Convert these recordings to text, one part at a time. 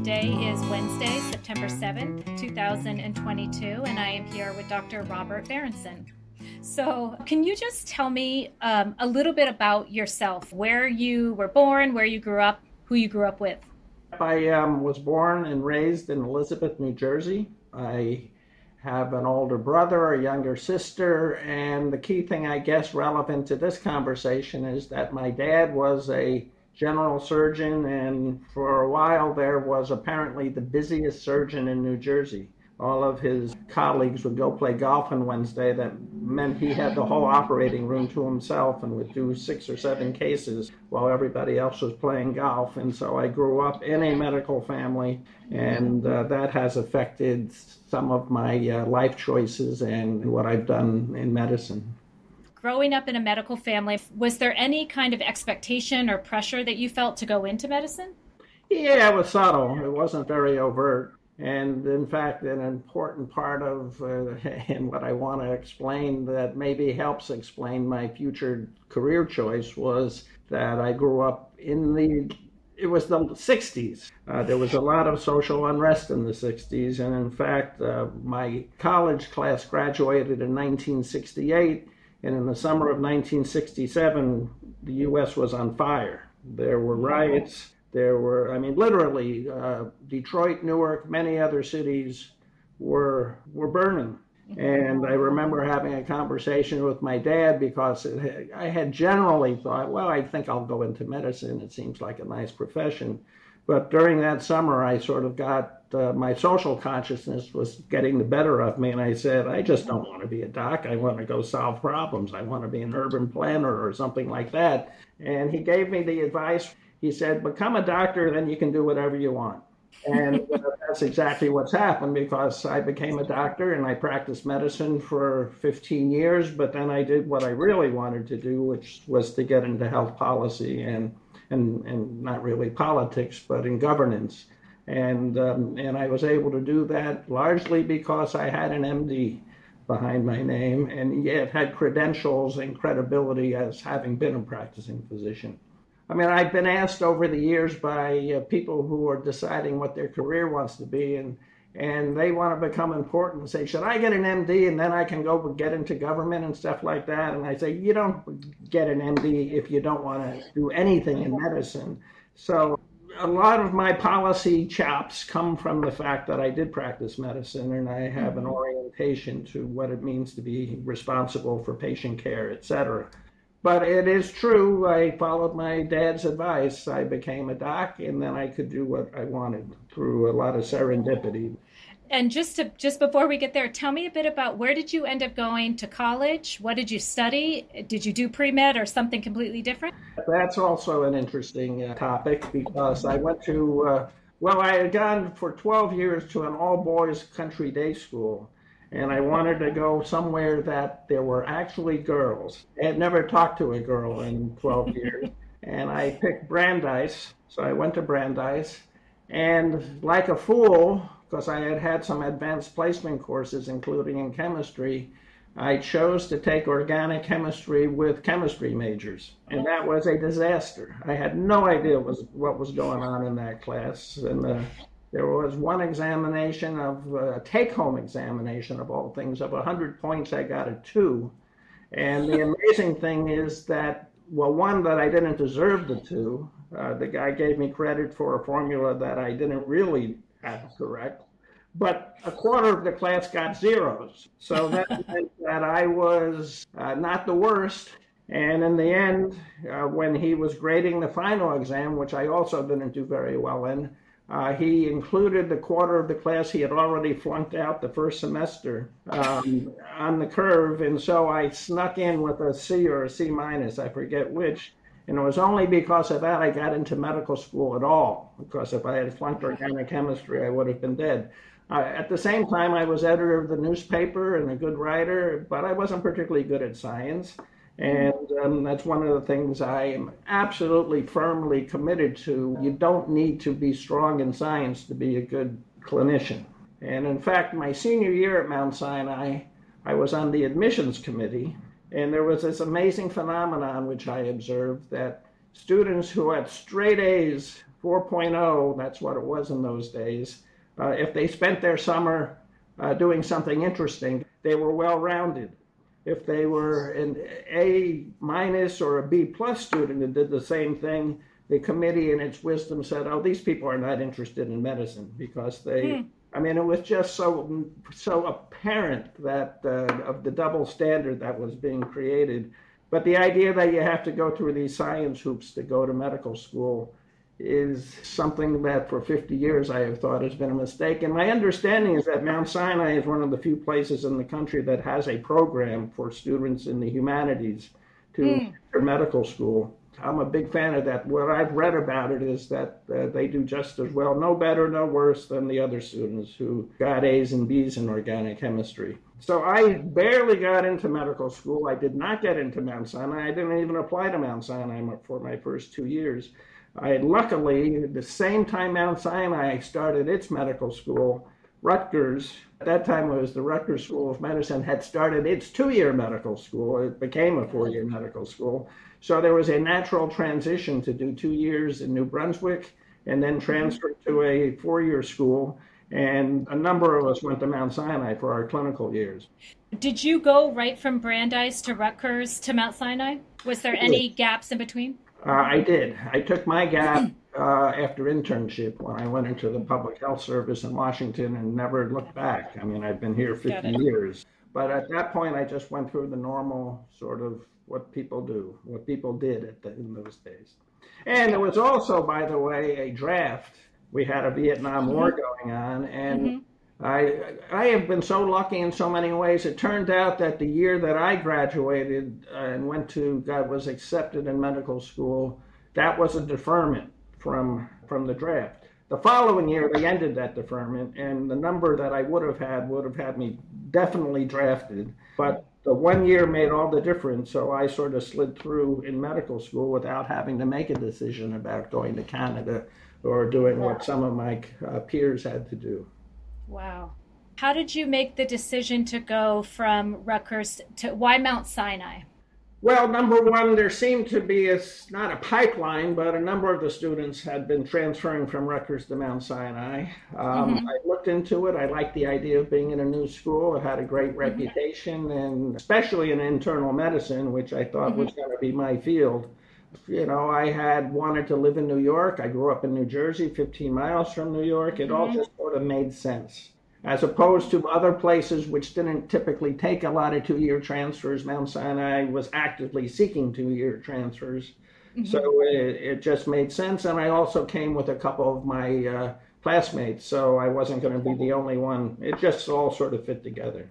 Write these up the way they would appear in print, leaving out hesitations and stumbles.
Today is Wednesday, September 7th, 2022, and I am here with Dr. Robert Berenson. So can you just tell me a little bit about yourself, where you were born, where you grew up, who you grew up with? I was born and raised in Elizabeth, New Jersey. I have an older brother, a younger sister, and the key thing, I guess, relevant to this conversation is that my dad was a general surgeon, and for a while there was apparently the busiest surgeon in New Jersey. All of his colleagues would go play golf on Wednesday. That meant he had the whole operating room to himself and would do 6 or 7 cases while everybody else was playing golf. And so I grew up in a medical family, and that has affected some of my life choices and what I've done in medicine. Growing up in a medical family, was there any kind of expectation or pressure that you felt to go into medicine? Yeah, it was subtle. It wasn't very overt. And in fact, an important part of and what I want to explain that maybe helps explain my future career choice was that I grew up it was the 60s. There was a lot of social unrest in the 60s. And in fact, my college class graduated in 1968. And in the summer of 1967, the U.S. was on fire. There were riots. There were, literally, Detroit, Newark, many other cities were burning. And I remember having a conversation with my dad because I had generally thought, well, I think I'll go into medicine. It seems like a nice profession. But during that summer, I sort of got, my social consciousness was getting the better of me. And I said, I just don't want to be a doc. I want to go solve problems. I want to be an urban planner or something like that. And he gave me the advice. He said, become a doctor, then you can do whatever you want. And that's exactly what's happened, because I became a doctor and I practiced medicine for 15 years. But then I did what I really wanted to do, which was to get into health policy and not really politics, but in governance. And I was able to do that largely because I had an MD behind my name, and yet had credentials and credibility as having been a practicing physician. I've been asked over the years by people who are deciding what their career wants to be, and they want to become important and say, should I get an MD and then I can go get into government and stuff like that? And I say, you don't get an MD if you don't want to do anything in medicine. So a lot of my policy chops come from the fact that I did practice medicine, and I have an orientation to what it means to be responsible for patient care, et cetera. But it is true, I followed my dad's advice. I became a doc, and then I could do what I wanted through a lot of serendipity. And just before we get there, tell me a bit about where did you end up going to college? What did you study? Did you do pre-med or something completely different? That's also an interesting topic, because I went to, I had gone for 12 years to an all-boys country day school. And I wanted to go somewhere that there were actually girls. I had never talked to a girl in 12 years. And I picked Brandeis. So I went to Brandeis. And like a fool, because I had had some advanced placement courses, including in chemistry, I chose to take organic chemistry with chemistry majors. And that was a disaster. I had no idea what was going on in that class. And there was one examination a take-home examination of all things. Of 100 points, I got a 2. And the amazing thing is that, one, that I didn't deserve the 2. The guy gave me credit for a formula that I didn't really have correct. But a quarter of the class got zeros. So that meant that I was not the worst. And in the end, when he was grading the final exam, which I also didn't do very well in, he included the quarter of the class he had already flunked out the first semester on the curve. And so I snuck in with a C or a C minus, I forget which. And it was only because of that I got into medical school at all. Because if I had flunked organic chemistry, I would have been dead. At the same time, I was editor of the newspaper and a good writer, but I wasn't particularly good at science. And that's one of the things I am absolutely firmly committed to. You don't need to be strong in science to be a good clinician. And in fact, my senior year at Mount Sinai, I was on the admissions committee, and there was this amazing phenomenon which I observed, that students who had straight A's 4.0, that's what it was in those days. If they spent their summer doing something interesting, they were well-rounded. If they were an A minus or a B plus student and did the same thing, the committee in its wisdom said, oh, these people are not interested in medicine because they, I mean, it was just so apparent that of the double standard that was being created. But the idea that you have to go through these science hoops to go to medical school is something that for 50 years I have thought has been a mistake. And my understanding is that Mount Sinai is one of the few places in the country that has a program for students in the humanities to enter medical school. I'm a big fan of that. What I've read about it is that they do just as well, no better, no worse than the other students who got A's and B's in organic chemistry. So I barely got into medical school. I did not get into Mount Sinai. I didn't even apply to Mount Sinai for my first 2 years. I had luckily, at the same time Mount Sinai started its medical school, Rutgers, at that time it was the Rutgers School of Medicine, had started its 2-year medical school. It became a 4-year medical school. So there was a natural transition to do 2 years in New Brunswick and then transfer to a 4-year school. And a number of us went to Mount Sinai for our clinical years. Did you go right from Brandeis to Rutgers to Mount Sinai? Was there any gaps in between? I did. I took my gap after internship when I went into the public health service in Washington and never looked back. I mean, I've been here 50 years. But at that point, I just went through the normal sort of what people do, what people did in those days. And there was also, by the way, a draft. We had a Vietnam War going on, and I have been so lucky in so many ways. It turned out that the year that I graduated and was accepted in medical school, that was a deferment from the draft. The following year, they ended that deferment, and the number that I would have had me definitely drafted. But the 1 year made all the difference, so I sort of slid through in medical school without having to make a decision about going to Canada or doing what some of my peers had to do. Wow. How did you make the decision to go from Rutgers to why Mount Sinai? Well, number one, there seemed to be not a pipeline, but a number of the students had been transferring from Rutgers to Mount Sinai. I looked into it. I liked the idea of being in a new school. It had a great reputation, and especially in internal medicine, which I thought was going to be my field. You know, I had wanted to live in New York. I grew up in New Jersey, 15 miles from New York. It all just sort of made sense. As opposed to other places which didn't typically take a lot of 2-year transfers, Mount Sinai was actively seeking 2-year transfers. So it just made sense. And I also came with a couple of my classmates, so I wasn't going to be the only one. It just all sort of fit together.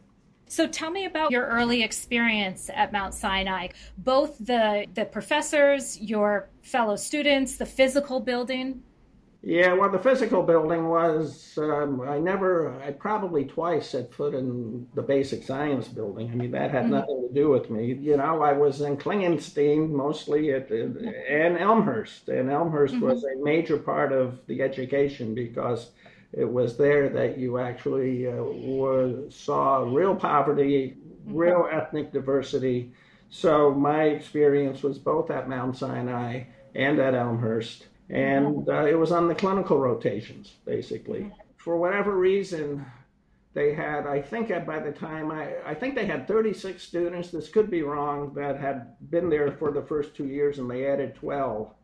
So tell me about your early experience at Mount Sinai, both the professors, your fellow students, the physical building. Yeah, well, the physical building was, I probably twice set foot in the basic science building. I mean, that had nothing to do with me. You know, I was in Klingenstein mostly and Elmhurst. And Elmhurst was a major part of the education because it was there that you actually saw real poverty, real ethnic diversity. So my experience was both at Mount Sinai and at Elmhurst. And it was on the clinical rotations, basically. For whatever reason, they had, I think by the time, I think they had 36 students, this could be wrong, that had been there for the first 2 years, and they added 12.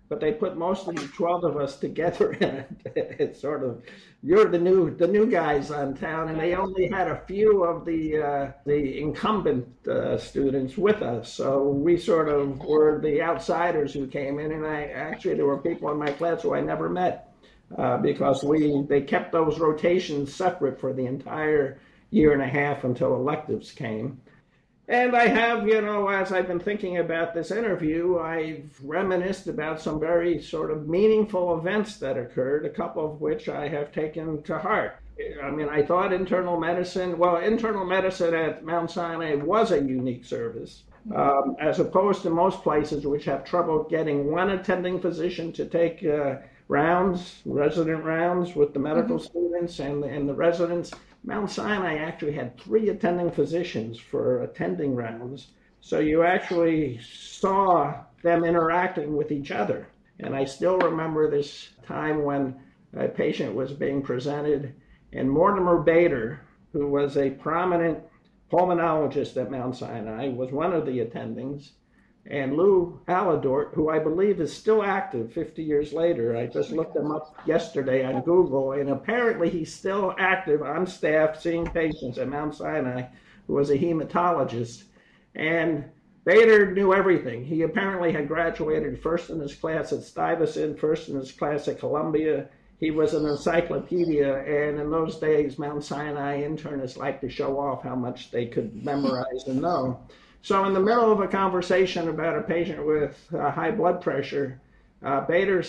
But they put most of the 12 of us together in it. It's sort of, you're the new guys on town, and they only had a few of the incumbent students with us. So we sort of were the outsiders who came in, and there were people in my class who I never met because they kept those rotations separate for the entire year and a half until electives came. And I have, you know, as I've been thinking about this interview, I've reminisced about some very sort of meaningful events that occurred, a couple of which I have taken to heart. I mean, I thought internal medicine at Mount Sinai was a unique service, as opposed to most places which have trouble getting one attending physician to take resident rounds with the medical students and the residents. Mount Sinai actually had 3 attending physicians for attending rounds. So you actually saw them interacting with each other. And I still remember this time when a patient was being presented, and Mortimer Bader, who was a prominent pulmonologist at Mount Sinai, was one of the attendings, and Lou Aladort, who I believe is still active 50 years later. I just looked him up yesterday on Google, and apparently he's still active on staff seeing patients at Mount Sinai, who was a hematologist. And Bader knew everything. He apparently had graduated first in his class at Stuyvesant, first in his class at Columbia. He was an encyclopedia, and in those days, Mount Sinai internists liked to show off how much they could memorize and know. So in the middle of a conversation about a patient with high blood pressure, Bader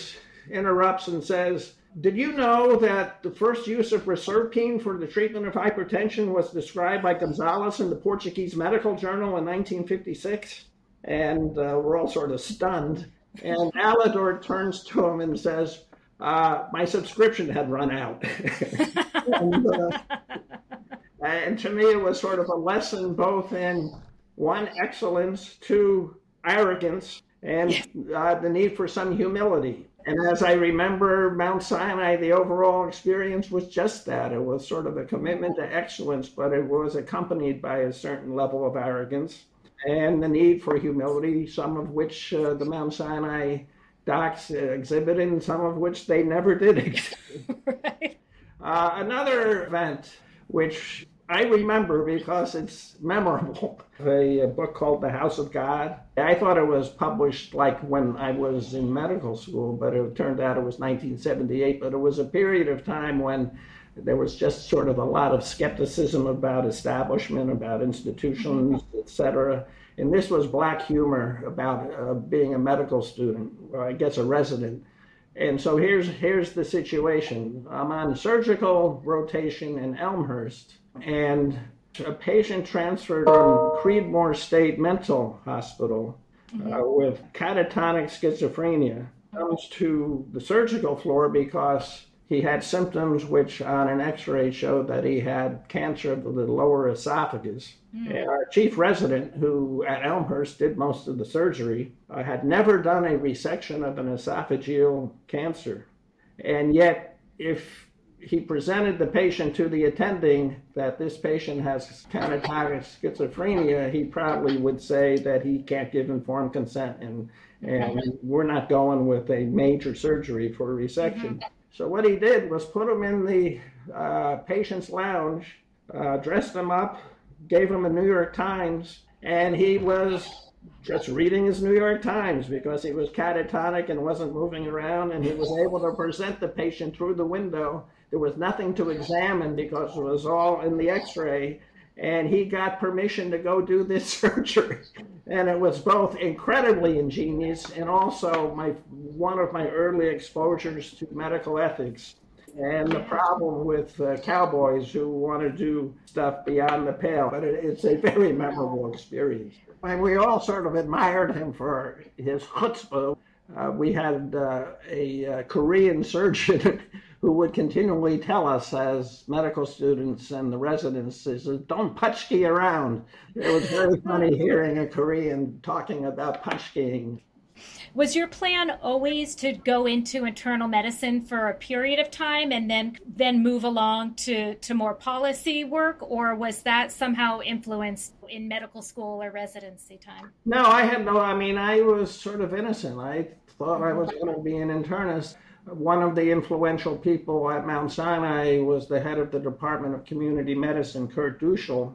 interrupts and says, "Did you know that the first use of reserpine for the treatment of hypertension was described by Gonzalez in the Portuguese Medical Journal in 1956? And we're all sort of stunned. And Alador turns to him and says, "My subscription had run out." and to me, it was sort of a lesson both in, one, excellence, two, arrogance, and the need for some humility. And as I remember Mount Sinai, the overall experience was just that. It was sort of a commitment to excellence, but it was accompanied by a certain level of arrogance and the need for humility, some of which the Mount Sinai docs exhibited and some of which they never did exhibit. Right. Another event, which I remember because it's memorable, a book called The House of God. I thought it was published like when I was in medical school, but it turned out it was 1978. But it was a period of time when there was just sort of a lot of skepticism about establishment, about institutions, etc. And this was black humor about being a medical student, or I guess a resident. And so here's the situation. I'm on surgical rotation in Elmhurst, and a patient transferred from Creedmoor State Mental Hospital with catatonic schizophrenia comes to the surgical floor because he had symptoms which on an x-ray showed that he had cancer of the lower esophagus. And our chief resident, who at Elmhurst did most of the surgery, had never done a resection of an esophageal cancer. And yet, if he presented the patient to the attending that this patient has catatonic schizophrenia, he probably would say that he can't give informed consent and we're not going with a major surgery for a resection. So what he did was put him in the patient's lounge, dressed him up, gave him a New York Times, and he was just reading his New York Times because he was catatonic and wasn't moving around, and he was able to present the patient through the window. There was nothing to examine because it was all in the x-ray, and he got permission to go do this surgery. And it was both incredibly ingenious and also one of my early exposures to medical ethics and the problem with cowboys who want to do stuff beyond the pale. But it's a very memorable experience. And we all sort of admired him for his chutzpah. We had a Korean surgeon who would continually tell us as medical students and the residents, "Don't punchki around." It was very funny hearing a Korean talking about punchkiing. Was your plan always to go into internal medicine for a period of time and then move along to more policy work, or was that somehow influenced in medical school or residency time? No, I was sort of innocent. I thought I was going to be an internist. One of the influential people at Mount Sinai was the head of the Department of Community Medicine, Kurt Duschel,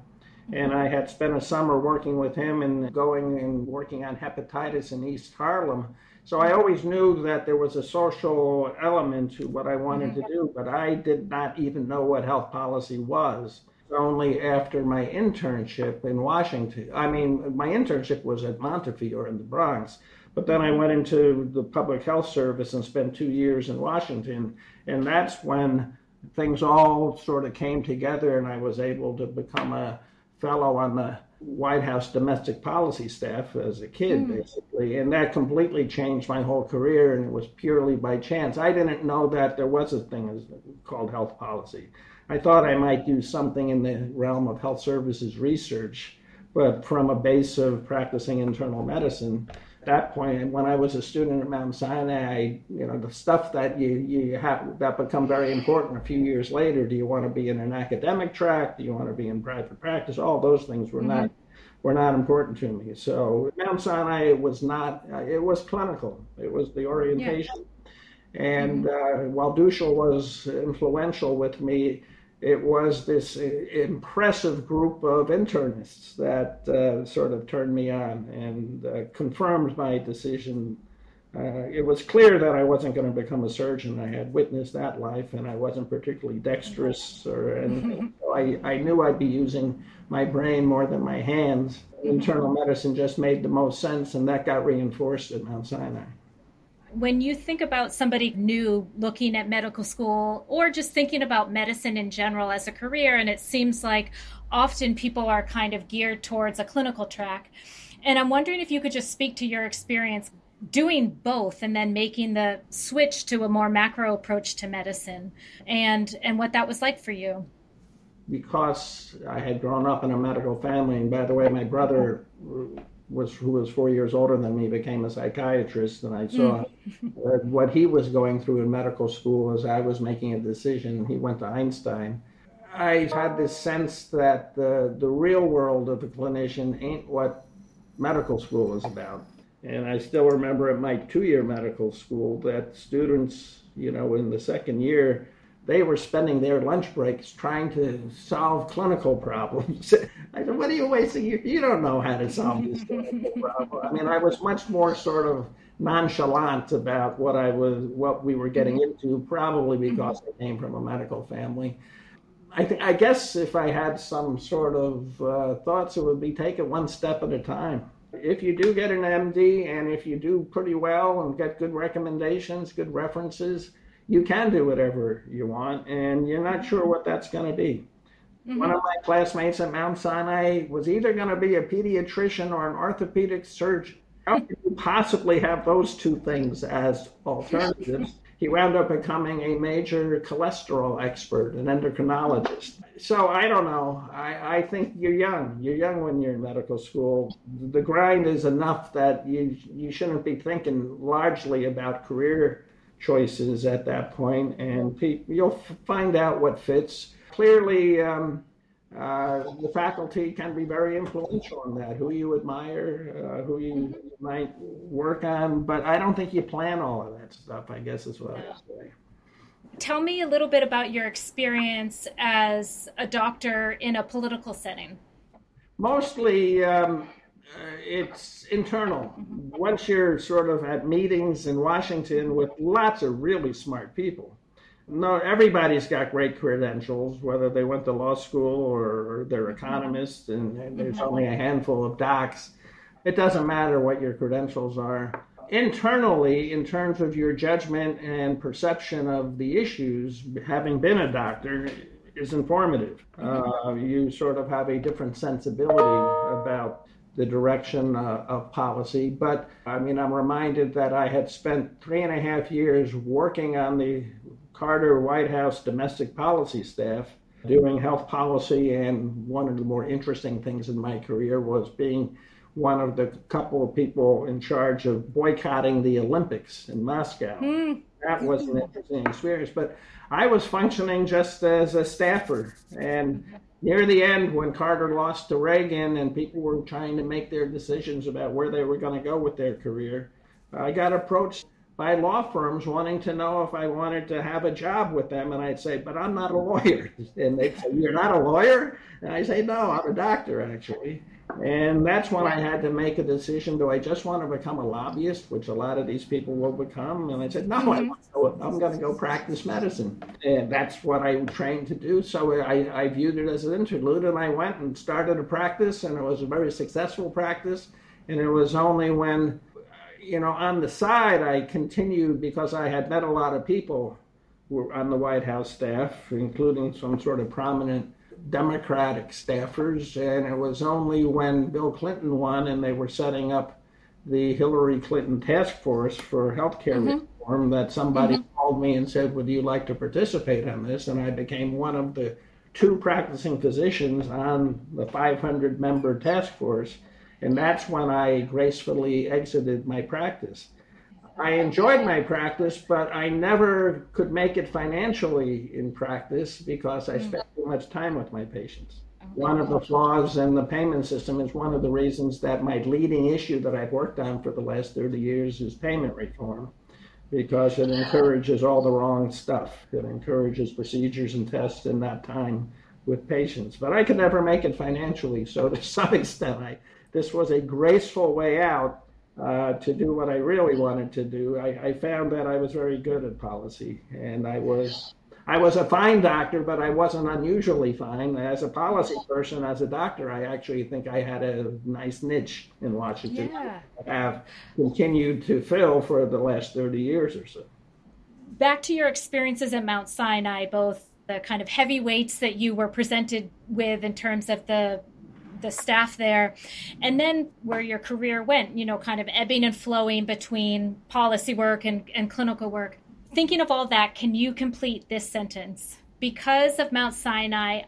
and I had spent a summer working with him and going and working on hepatitis in East Harlem. So I always knew that there was a social element to what I wanted to do, but I did not even know what health policy was. Only after my internship in Washington. My internship was at Montefiore in the Bronx, but then I went into the public health service and spent 2 years in Washington, and that's when things all sort of came together and I was able to become a fellow on the White House domestic policy staff as a kid, basically, and that completely changed my whole career, and it was purely by chance. I didn't know that there was a thing called health policy. I thought I might do something in the realm of health services research, but from a base of practicing internal medicine, At that point, when I was a student at Mount Sinai, the stuff that you have that become very important a few years later. Do you want to be in an academic track? Do you want to be in private practice? All those things were not important to me. So Mount Sinai was not. It was clinical. It was the orientation. Yeah. And while Duschel was influential with me, it was this impressive group of internists that sort of turned me on and confirmed my decision. It was clear that I wasn't going to become a surgeon. I had witnessed that life, and I wasn't particularly dexterous or anything. So I knew I'd be using my brain more than my hands. Internal medicine just made the most sense, and that got reinforced at Mount Sinai. When you think about somebody new looking at medical school or just thinking about medicine in general as a career, and it seems like often people are kind of geared towards a clinical track. And I'm wondering if you could just speak to your experience doing both and then making the switch to a more macro approach to medicine and what that was like for you. Because I had grown up in a medical family, and by the way, my brother who was 4 years older than me, became a psychiatrist, and I saw what he was going through in medical school as I was making a decision. He went to Einstein. I had this sense that the real world of the clinician ain't what medical school is about. And I still remember at my 2-year medical school that students, in the second year, they were spending their lunch breaks trying to solve clinical problems. I said, what are you wasting? You don't know how to solve this clinical problem. I mean, I was much more sort of nonchalant about what we were getting into, probably because I came from a medical family. I guess if I had some sort of thoughts, it would be take it one step at a time. If you do get an MD, and if you do pretty well and get good recommendations, good references, you can do whatever you want, and you're not sure what that's going to be. One of my classmates at Mount Sinai was either going to be a pediatrician or an orthopedic surgeon. How could you possibly have those two things as alternatives? He wound up becoming a major cholesterol expert, an endocrinologist. So I don't know. I think you're young. You're young when you're in medical school. The grind is enough that you shouldn't be thinking largely about career choices at that point, and you'll find out what fits. Clearly, the faculty can be very influential in that, who you admire, who you might work on, but I don't think you plan all of that stuff, I guess is what I would say. Tell me a little bit about your experience as a doctor in a political setting. Mostly, it's internal. Once you're sort of at meetings in Washington with lots of really smart people. No, everybody's got great credentials, whether they went to law school or they're economists, and there's only a handful of docs. It doesn't matter what your credentials are. Internally, in terms of your judgment and perception of the issues, having been a doctor is informative. You sort of have a different sensibility about the direction of policy. But I mean, I'm reminded that I had spent 3.5 years working on the Carter White House domestic policy staff, doing health policy, and one of the more interesting things in my career was being one of the couple of people in charge of boycotting the Olympics in Moscow. That was an interesting experience, but I was functioning just as a staffer. And near the end, when Carter lost to Reagan and people were trying to make their decisions about where they were going to go with their career, I got approached by law firms wanting to know if I wanted to have a job with them. And I'd say, but I'm not a lawyer. And they'd say, you're not a lawyer? And I say, no, I'm a doctor, actually. And that's when I had to make a decision. Do I just want to become a lobbyist, which a lot of these people will become? And I said, no, I'm going to go practice medicine. And that's what I trained to do. So I viewed it as an interlude, and I went and started a practice, and it was a very successful practice. And it was only when, on the side, I continued, because I had met a lot of people who were on the White House staff, including some sort of prominent Democratic staffers, and it was only when Bill Clinton won and they were setting up the Hillary Clinton task force for healthcare reform that somebody called me and said, would you like to participate in this? And I became one of the 2 practicing physicians on the 500-member task force. And that's when I gracefully exited my practice. I enjoyed my practice, but I never could make it financially in practice because I spent too much time with my patients. One of the flaws in the payment system is one of the reasons that my leading issue that I've worked on for the last 30 years is payment reform, because it encourages all the wrong stuff. It encourages procedures and tests and not time with patients. But I could never make it financially, so to some extent, this was a graceful way out to do what I really wanted to do. I found that I was very good at policy, and I was a fine doctor, but I wasn't unusually fine. As a policy person, as a doctor, I actually think I had a nice niche in Washington. Yeah. I have continued to fill for the last 30 years or so. Back to your experiences at Mount Sinai, both the kind of heavy weights that you were presented with in terms of the staff there, and then where your career went, kind of ebbing and flowing between policy work and clinical work. Thinking of all that, can you complete this sentence? Because of Mount Sinai,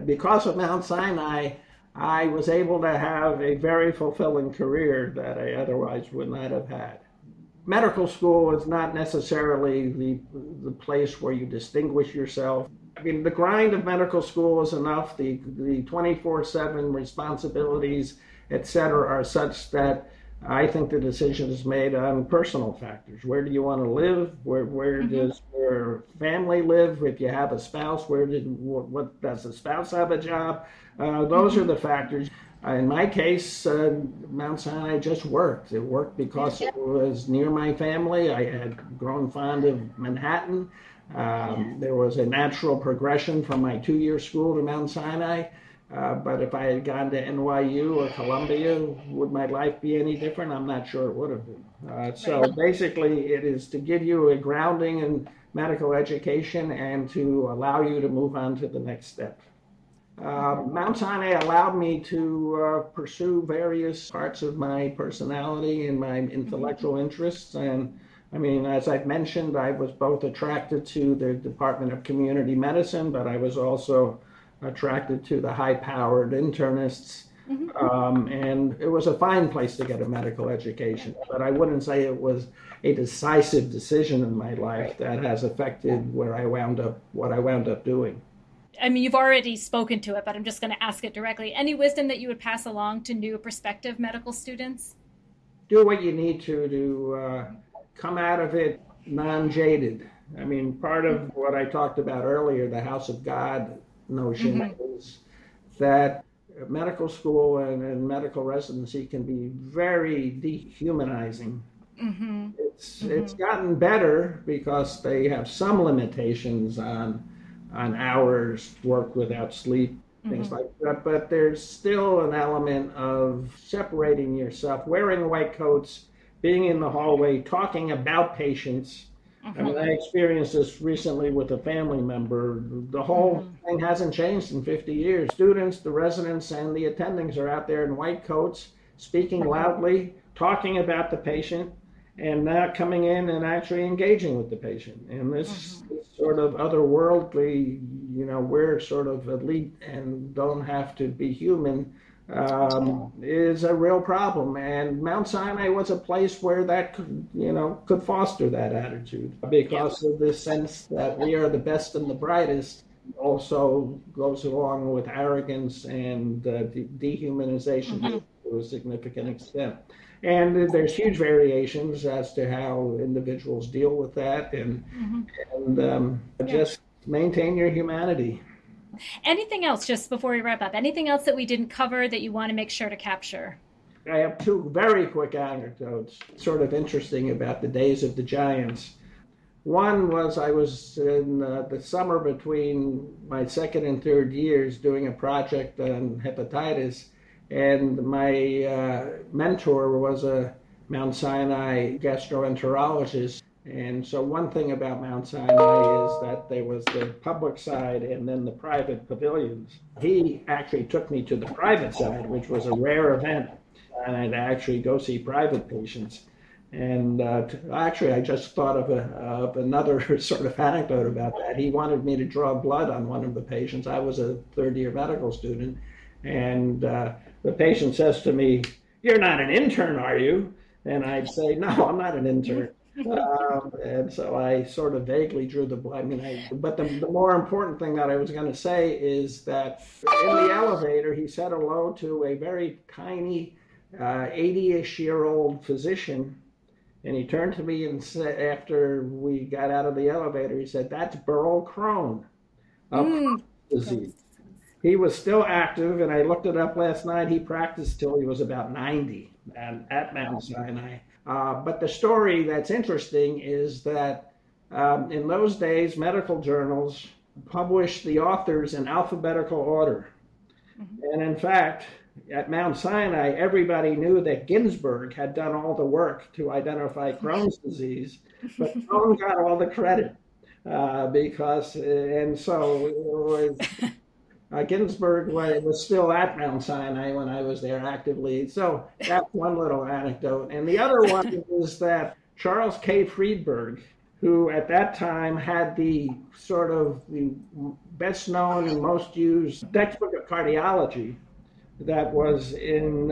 Because of Mount Sinai, I was able to have a very fulfilling career that I otherwise would not have had. Medical school is not necessarily the place where you distinguish yourself. I mean, the grind of medical school is enough. The 24/7 responsibilities, et cetera, are such that I think the decision is made on personal factors. Where do you want to live? Where does your family live? If you have a spouse, what does the spouse have a job? Those are the factors. In my case, Mount Sinai just worked. It worked because it was near my family. I had grown fond of Manhattan. There was a natural progression from my 2-year school to Mount Sinai. But if I had gone to NYU or Columbia, would my life be any different? I'm not sure it would have been. So basically, it is to give you a grounding in medical education and to allow you to move on to the next step. Mount Sinai allowed me to pursue various parts of my personality and my intellectual interests. And I mean, as I've mentioned, I was both attracted to the Department of Community Medicine, but I was also attracted to the high-powered internists. And it was a fine place to get a medical education, but I wouldn't say it was a decisive decision in my life that has affected what I wound up doing. I mean, you've already spoken to it, but I'm just going to ask it directly. Any wisdom that you would pass along to new prospective medical students? Do what you need to come out of it non-jaded. I mean, part of what I talked about earlier, the house of God notion, is that medical school and medical residency can be very dehumanizing. It's gotten better because they have some limitations on hours worked without sleep, things like that. But there's still an element of separating yourself, wearing white coats, being in the hallway, talking about patients. I mean, I experienced this recently with a family member. The whole thing hasn't changed in 50 years. Students, the residents, and the attendings are out there in white coats, speaking loudly, talking about the patient, and not coming in and actually engaging with the patient. And this sort of otherworldly, we're sort of elite and don't have to be human, is a real problem. And Mount Sinai was a place where that could foster that attitude, because of this sense that we are the best and the brightest also goes along with arrogance and dehumanization to a significant extent. And there's huge variations as to how individuals deal with that, and just maintain your humanity. Anything else, just before we wrap up, anything else that we didn't cover that you want to make sure to capture? I have 2 very quick anecdotes, sort of interesting, about the days of the giants. One was I was in the summer between my 2nd and 3rd years doing a project on hepatitis, and my mentor was a Mount Sinai gastroenterologist. And so one thing about Mount Sinai is that there was the public side and then the private pavilions. He actually took me to the private side, which was a rare event, and I'd actually go see private patients. And actually, I just thought of another sort of anecdote about that. He wanted me to draw blood on one of the patients. I was a 3rd-year medical student, And the patient says to me, "You're not an intern, are you?" And I'd say, "No, I'm not an intern." And so I sort of vaguely drew the, but the more important thing that I was going to say is that in the elevator, he said hello to a very tiny 80-ish-year-old physician. And he turned to me and said, after we got out of the elevator, he said, "That's Burl Crone of Crohn's disease." He was still active, and I looked it up last night. He practiced till he was about 90 at Mount Sinai. But the story that's interesting is that in those days, medical journals published the authors in alphabetical order. And in fact, at Mount Sinai, everybody knew that Ginsburg had done all the work to identify Crohn's disease, but Crohn got all the credit and so it was, Ginsburg was still at Mount Sinai when I was there actively. So that's one little anecdote. And the other one is that Charles K. Friedberg, who at that time had the sort of the best known and most used textbook of cardiology that was in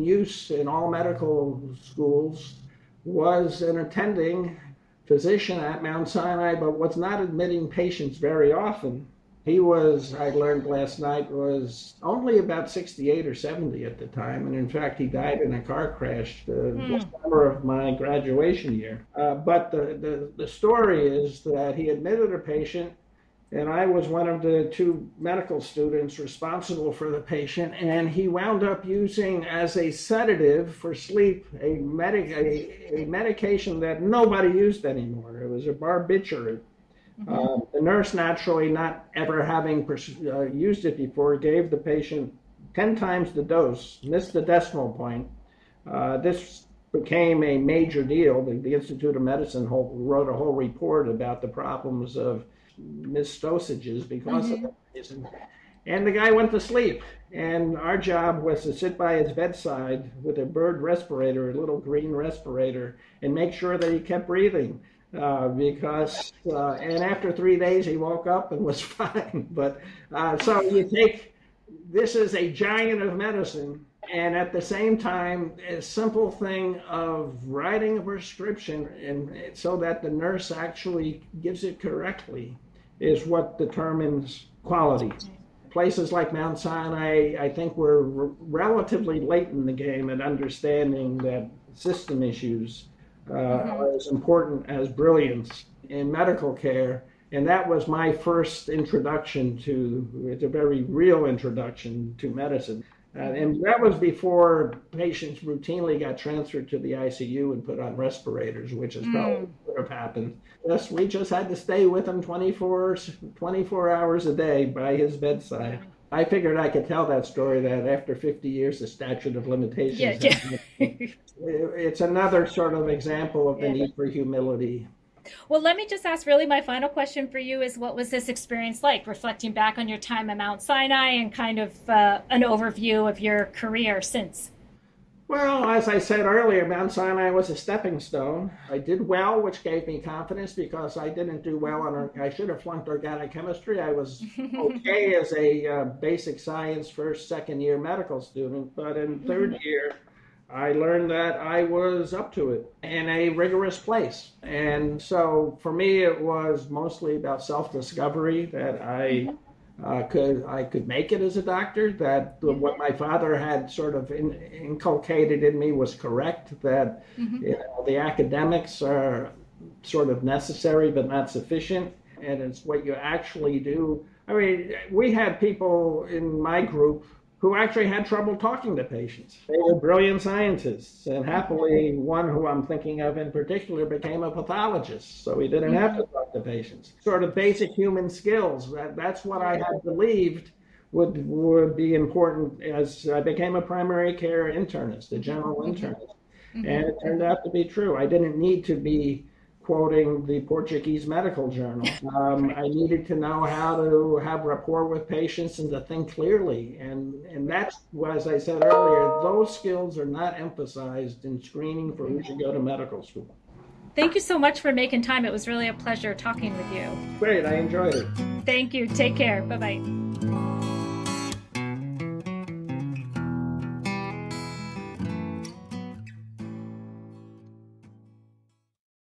use in all medical schools, was an attending physician at Mount Sinai, but was not admitting patients very often. He was, I learned last night, was only about 68 or 70 at the time. And in fact, he died in a car crash the summer of my graduation year. But the story is that he admitted a patient, and I was one of the two medical students responsible for the patient. And he wound up using as a sedative for sleep a medication that nobody used anymore. It was a barbiturate. The nurse, naturally not ever having used it before, gave the patient 10 times the dose, missed the decimal point. This became a major deal. The Institute of Medicine wrote a whole report about the problems of missed dosages because of this. And the guy went to sleep. And our job was to sit by his bedside with a bird respirator, a little green respirator, and make sure that he kept breathing. And after 3 days, he woke up and was fine. But so you take, this is a giant of medicine, and at the same time, a simple thing of writing a prescription and so that the nurse actually gives it correctly is what determines quality. Places like Mount Sinai, I think, were relatively late in the game at understanding that system issues are as important as brilliance in medical care. And that was my first introduction it's a very real introduction to medicine. And that was before patients routinely got transferred to the ICU and put on respirators, which is probably would have happened. We just had to stay with him 24 hours a day by his bedside. I figured I could tell that story that after 50 years, the statute of limitations. It's another sort of example of the need for humility. Well, let me just ask, really, my final question for you is, what was this experience like, reflecting back on your time at Mount Sinai and kind of an overview of your career since? Well, as I said earlier, Mount Sinai was a stepping stone. I did well, which gave me confidence because I didn't do well I should have flunked organic chemistry. I was okay as a basic science first, second year medical student, but in third year, I learned that I was up to it in a rigorous place. And so for me, it was mostly about self-discovery, that I could make it as a doctor, that what my father had sort of inculcated in me was correct, that the academics are sort of necessary but not sufficient, and it's what you actually do. I mean, we had people in my group who actually had trouble talking to patients. They were brilliant scientists, and happily one who I'm thinking of in particular became a pathologist, so he didn't have to talk to patients. Sort of basic human skills, that's what I had believed would be important as I became a primary care internist, a general internist. And it turned out to be true. I didn't need to be quoting the Portuguese medical journal. I needed to know how to have rapport with patients and to think clearly. And that's, as I said earlier, those skills are not emphasized in screening for who should go to medical school. Thank you so much for making time. It was really a pleasure talking with you. Great, I enjoyed it. Thank you. Take care. Bye-bye.